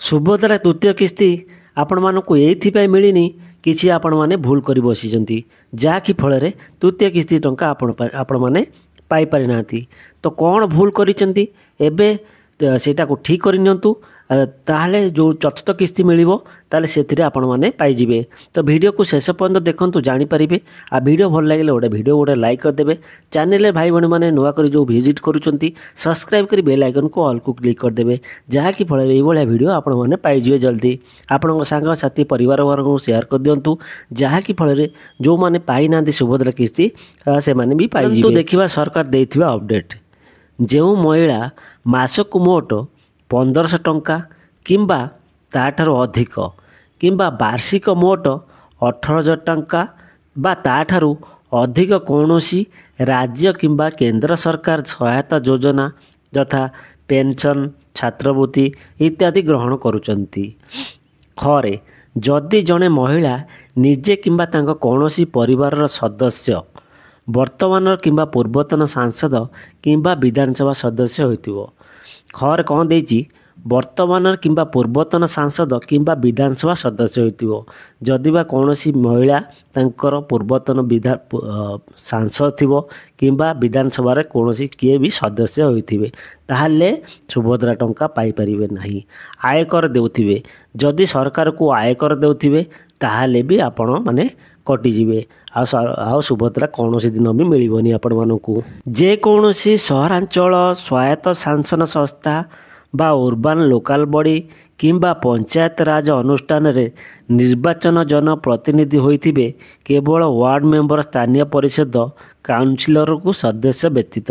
ସୁଭଦ୍ରା ତୃତୀୟ କିସ୍ତି ଆପଣମାନଙ୍କୁ ଏଇଥିପାଇଁ ମିଳିନି କିଛି ଆପଣମାନେ ଭୁଲ କରି ବସିଛନ୍ତି, ଯାହାକି ଫଳରେ ତୃତୀୟ କିସ୍ତି ଟଙ୍କା ଆପଣମାନେ ପାଇପାରିନାହାନ୍ତି। ତ କ'ଣ ଭୁଲ କରିଛନ୍ତି ଏବେ ସେଇଟାକୁ ଠିକ୍ କରିନିଅନ୍ତୁ, ତାହେଲେ ଯେଉଁ ଚତୁର୍ଥ କିସ୍ତି ମିଳିବ ତାହେଲେ ସେଥିରେ ଆପଣମାନେ ପାଇଯିବେ। ତ ଭିଡ଼ିଓକୁ ଶେଷ ପର୍ଯ୍ୟନ୍ତ ଦେଖନ୍ତୁ, ଜାଣିପାରିବେ। ଆଉ ଭିଡ଼ିଓ ଭଲ ଲାଗିଲେ ଗୋଟେ ଲାଇକ୍ କରିଦେବେ। ଚ୍ୟାନେଲରେ ଭାଇ ଭଉଣୀମାନେ ନୂଆ କରି ଯେଉଁ ଭିଜିଟ୍ କରୁଛନ୍ତି ସବସ୍କ୍ରାଇବ୍ କରି ବେଲ୍ ଆଇକନ୍କୁ ଅଲ୍କୁ କ୍ଲିକ୍ କରିଦେବେ, ଯାହାକି ଫଳରେ ଏଇଭଳିଆ ଭିଡ଼ିଓ ଆପଣମାନେ ପାଇଯିବେ ଜଲ୍ଦି। ଆପଣଙ୍କ ସାଙ୍ଗସାଥି ପରିବାର ବର୍ଗଙ୍କୁ ସେୟାର କରିଦିଅନ୍ତୁ, ଯାହାକି ଫଳରେ ଯେଉଁମାନେ ପାଇନାହାନ୍ତି ସୁଭଦ୍ରା କିସ୍ତି ସେମାନେ ବି ପାଇଯିବେ। ଦେଖିବା ସରକାର ଦେଇଥିବା ଅପଡ଼େଟ୍। ଯେଉଁ ମହିଳା ମାସକୁ ମୋଟ 1500 ଟଙ୍କା କିମ୍ବା ତାଠାରୁ ଅଧିକ କିମ୍ବା ବାର୍ଷିକ ମୋଟ 18,000 ଟଙ୍କା ବା ତାଠାରୁ ଅଧିକ କୌଣସି ରାଜ୍ୟ କିମ୍ବା କେନ୍ଦ୍ର ସରକାର ସହାୟତା ଯୋଜନା ଯଥା ପେନ୍ସନ୍, ଛାତ୍ରବୃତ୍ତି ଇତ୍ୟାଦି ଗ୍ରହଣ କରୁଛନ୍ତି। ଖରେ ଯଦି ଜଣେ ମହିଳା ନିଜେ କିମ୍ବା ତାଙ୍କ କୌଣସି ପରିବାରର ସଦସ୍ୟ ବର୍ତ୍ତମାନର କିମ୍ବା ପୂର୍ବତନ ସାଂସଦ କିମ୍ବା ବିଧାନସଭା ସଦସ୍ୟ ହୋଇଥିବ। ଖରେ କ'ଣ ଦେଇଛି? ବର୍ତ୍ତମାନର କିମ୍ବା ପୂର୍ବତନ ସାଂସଦ କିମ୍ବା ବିଧାନସଭା ସଦସ୍ୟ ହୋଇଥିବ। ଯଦି ବା କୌଣସି ମହିଳା ତାଙ୍କର ପୂର୍ବତନ ସାଂସଦ ଥିବ କିମ୍ବା ବିଧାନସଭାରେ କୌଣସି କିଏ ବି ସଦସ୍ୟ ହୋଇଥିବେ, ତାହେଲେ ସୁଭଦ୍ରା ଟଙ୍କା ପାଇପାରିବେ ନାହିଁ। ଆୟକର ଦେଉଥିବେ, ଯଦି ସରକାରକୁ ଆୟକର ଦେଉଥିବେ ତାହେଲେ ବି ଆପଣମାନେ କଟିଯିବେ, ଆଉ ସୁଭଦ୍ରା କୌଣସି ଦିନ ବି ମିଳିବନି ଆପଣମାନଙ୍କୁ। ଯେକୌଣସି ସହରାଞ୍ଚଳ ସ୍ୱାୟତ୍ତ ଶାସନ ସଂସ୍ଥା ବା ଉର୍ବାନ ଲୋକାଲ ବଡ଼ି କିମ୍ବା ପଞ୍ଚାୟତ ରାଜ ଅନୁଷ୍ଠାନରେ ନିର୍ବାଚନ ଜନପ୍ରତିନିଧି ହୋଇଥିବେ କେବଳ ୱାର୍ଡ଼ ମେମ୍ବର, ସ୍ଥାନୀୟ ପରିଷଦ କାଉନସିଲରକୁ ସଦସ୍ୟ ବ୍ୟତୀତ।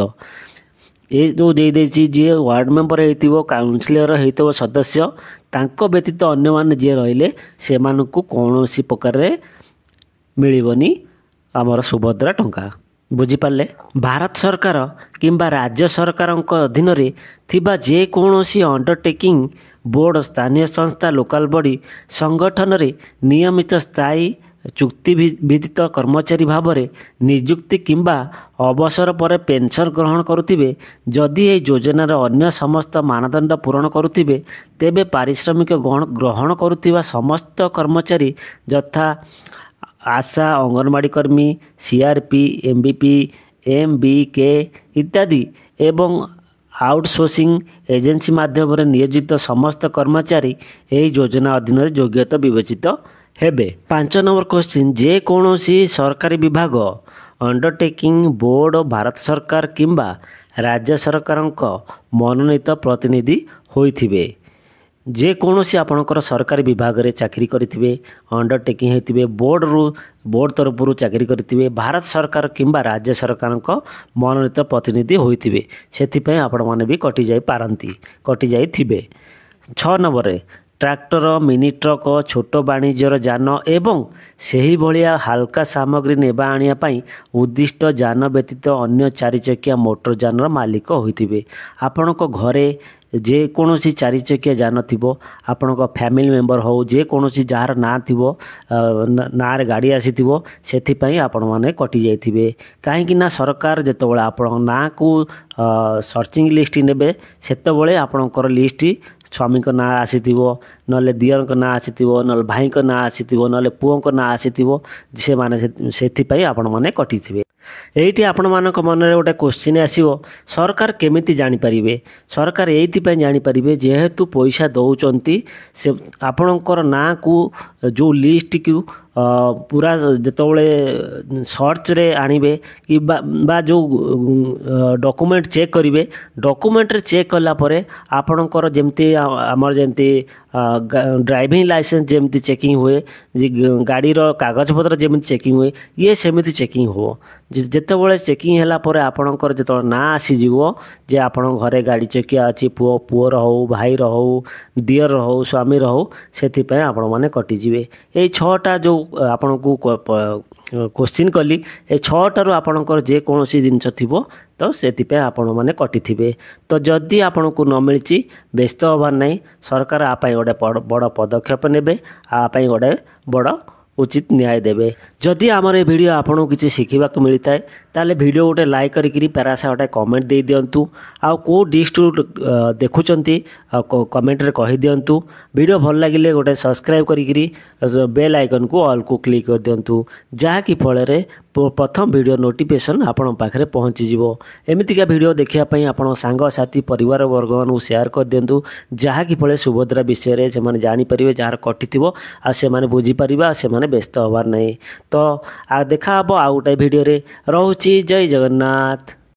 ଏ ଯେଉଁ ଦେଇଦେଇଛି, ଯିଏ ୱାର୍ଡ଼ ମେମ୍ବର ହେଇଥିବ, କାଉନସିଲର ହେଇଥିବ ସଦସ୍ୟ, ତାଙ୍କ ବ୍ୟତୀତ ଅନ୍ୟମାନେ ଯିଏ ରହିଲେ ସେମାନଙ୍କୁ କୌଣସି ପ୍ରକାରରେ ମିଳିବନି ଆମର ସୁଭଦ୍ରା ଟଙ୍କା। ବୁଝିପାରିଲେ? ଭାରତ ସରକାର କିମ୍ବା ରାଜ୍ୟ ସରକାରଙ୍କ ଅଧୀନରେ ଥିବା ଯେକୌଣସି ଅଣ୍ଡରଟେକିଂ ବୋର୍ଡ଼, ସ୍ଥାନୀୟ ସଂସ୍ଥା, ଲୋକାଲ ବଡ଼ି ସଂଗଠନରେ ନିୟମିତ ସ୍ଥାୟୀ ଚୁକ୍ତିଭିତ୍ତିକ କର୍ମଚାରୀ ଭାବରେ ନିଯୁକ୍ତି କିମ୍ବା ଅବସର ପରେ ପେନ୍ସନ୍ ଗ୍ରହଣ କରୁଥିବେ, ଯଦି ଏହି ଯୋଜନାର ଅନ୍ୟ ସମସ୍ତ ମାନଦଣ୍ଡ ପୂରଣ କରୁଥିବେ, ତେବେ ପାରିଶ୍ରମିକ ଗ୍ରହଣ କରୁଥିବା ସମସ୍ତ କର୍ମଚାରୀ ଯଥା ଆଶା, ଅଙ୍ଗନବାଡ଼ି କର୍ମୀ, CRP, MBP, MBK ଇତ୍ୟାଦି ଏବଂ ଆଉଟସୋର୍ସିଂ ଏଜେନ୍ସି ମାଧ୍ୟମରେ ନିୟୋଜିତ ସମସ୍ତ କର୍ମଚାରୀ ଏହି ଯୋଜନା ଅଧୀନରେ ଯୋଗ୍ୟତା ବିବେଚିତ ହେବେ। 5 ନମ୍ବର କ୍ୱେଶ୍ଚିନ୍, ଯେକୌଣସି ସରକାରୀ ବିଭାଗ, ଅଣ୍ଡରଟେକିଂ ବୋର୍ଡ଼ ଭାରତ ସରକାର କିମ୍ବା ରାଜ୍ୟ ସରକାରଙ୍କ ମନୋନୀତ ପ୍ରତିନିଧି ହୋଇଥିବେ। ଯେକୌଣସି ଆପଣଙ୍କର ସରକାରୀ ବିଭାଗରେ ଚାକିରି କରିଥିବେ, ଅଣ୍ଡରଟେକିଂ ହେଇଥିବେ, ବୋର୍ଡ଼ ତରଫରୁ ଚାକିରି କରିଥିବେ, ଭାରତ ସରକାର କିମ୍ବା ରାଜ୍ୟ ସରକାରଙ୍କ ମନୋନୀତ ପ୍ରତିନିଧି ହୋଇଥିବେ, ସେଥିପାଇଁ ଆପଣମାନେ ବି କଟିଯାଇଥିବେ। 6 ନମ୍ବରରେ ଟ୍ରାକ୍ଟର, ମିନି ଟ୍ରକ୍, ଛୋଟ ବାଣିଜ୍ୟର ଯାନ ଏବଂ ସେହିଭଳିଆ ହାଲକା ସାମଗ୍ରୀ ନେବା ଆଣିବା ପାଇଁ ଉଦ୍ଦିଷ୍ଟ ଯାନ ବ୍ୟତୀତ ଅନ୍ୟ 4 ଚକିଆ ମୋଟର ଯାନର ମାଲିକ ହୋଇଥିବେ। ଆପଣଙ୍କ ଘରେ ଯେକୌଣସି 4 ଚକିଆ ଯାନ ଥିବ, ଆପଣଙ୍କ ଫ୍ୟାମିଲି ମେମ୍ବର ହେଉ, ଯେକୌଣସି ଯାହାର ନାଁ ଥିବ, ନାଁରେ ଗାଡ଼ି ଆସିଥିବ, ସେଥିପାଇଁ ଆପଣମାନେ କଟିଯାଇଥିବେ। କାହିଁକି ନା ସରକାର ଯେତେବେଳେ ଆପଣଙ୍କ ନାଁକୁ ସର୍ଚ୍ଚିଂ ଲିଷ୍ଟ ନେବେ, ସେତେବେଳେ ଆପଣଙ୍କର ଲିଷ୍ଟ ସ୍ୱାମୀଙ୍କ ନାଁ ଆସିଥିବ, ନହେଲେ ଦିଅରଙ୍କ ନାଁ ଆସିଥିବ, ନହେଲେ ଭାଇଙ୍କ ନାଁ ଆସିଥିବ, ନହେଲେ ପୁଅଙ୍କ ନାଁ ଆସିଥିବ, ସେଥିପାଇଁ ଆପଣମାନେ କଟିଥିବେ। ଏଇଠି ଆପଣମାନଙ୍କ ମନରେ ଗୋଟେ କ୍ୱେଶ୍ଚିନ୍ ଆସିବ, ସରକାର କେମିତି ଜାଣିପାରିବେ? ସରକାର ଏଇଥିପାଇଁ ଜାଣିପାରିବେ, ଯେହେତୁ ପଇସା ଦେଉଛନ୍ତି, ସେ ଆପଣଙ୍କର ନାଁକୁ ଯେଉଁ ଲିଷ୍ଟକୁ ପୁରା ଯେତେବେଳେ ସର୍ଚ୍ଚରେ ଆଣିବେ ବା ଯେଉଁ ଡକୁମେଣ୍ଟ ଚେକ୍ କରିବେ, ଡକୁମେଣ୍ଟରେ ଚେକ୍ କଲା ପରେ ଆପଣଙ୍କର ଯେମିତି ଆମର ଯେମିତି ଡ୍ରାଇଭିଂ ଲାଇସେନ୍ସ ଯେମିତି ଚେକିଂ ହୁଏ, ଗାଡ଼ିର କାଗଜପତ୍ର ଯେମିତି ଚେକିଂ ହୁଏ, ଇଏ ସେମିତି ଚେକିଂ ହେବ। ଯେତେବେଳେ ଚେକିଂ ହେଲା ପରେ ଆପଣଙ୍କର ଯେତେବେଳେ ନାଁ ଆସିଯିବ ଯେ ଆପଣଙ୍କ ଘରେ ଗାଡ଼ି ଚକିଆ ଅଛି, ପୁଅର ହେଉ, ଭାଇର ହେଉ, ଦିଅର ହେଉ, ସ୍ୱାମୀର ହେଉ, ସେଥିପାଇଁ ଆପଣମାନେ କଟିଯିବେ। ଏଇ 6ଟା ଯେଉଁ ଆପଣଙ୍କୁ କ୍ୱେଶ୍ଚିନ୍ କଲି, ଏ 6ଟାରୁ ଆପଣଙ୍କର ଯେକୌଣସି ଜିନିଷ ଥିବ ତ ସେଥିପାଇଁ ଆପଣମାନେ କଟିଥିବେ। ତ ଯଦି ଆପଣଙ୍କୁ ନ ମିଳିଛି, ବ୍ୟସ୍ତ ହେବାର ନାହିଁ, ସରକାର ଆ ପାଇଁ ଗୋଟେ ବଡ଼ ପଦକ୍ଷେପ ନେବେ, ଆ ପାଇଁ ଗୋଟେ ବଡ଼ उचित न्याय देवे। जदि आमर ए वीडियो आपको किसी शिखा मिलता है ताले वीडियो गोटे लाइक करी पैरासा गोटे कमेंट दे दिंतु। आउ को डिस्ट्रिक्ट देखुंत कमेंट रे कही दिंतु। वीडियो भल लगे गोटे सब्सक्राइब करी बेल आइकन को ऑल को क्लिक कर दिंतु जहाँकि फल प्रथम वीडियो नोटिफिकेशन आपण पाखे पहुँची जीवो। एमतीका वीडियो देखापी आपण सांग साथी परिवार वर्ग मान शेयर कर दिंतु जहाँकि फल सुभद्रा विषय से जानीपर जार कटि थो से बुझीपर से व्यस्त हबार नहीं। तो देखा आउ गोटे वीडियो रे। रहूची जय जगन्नाथ।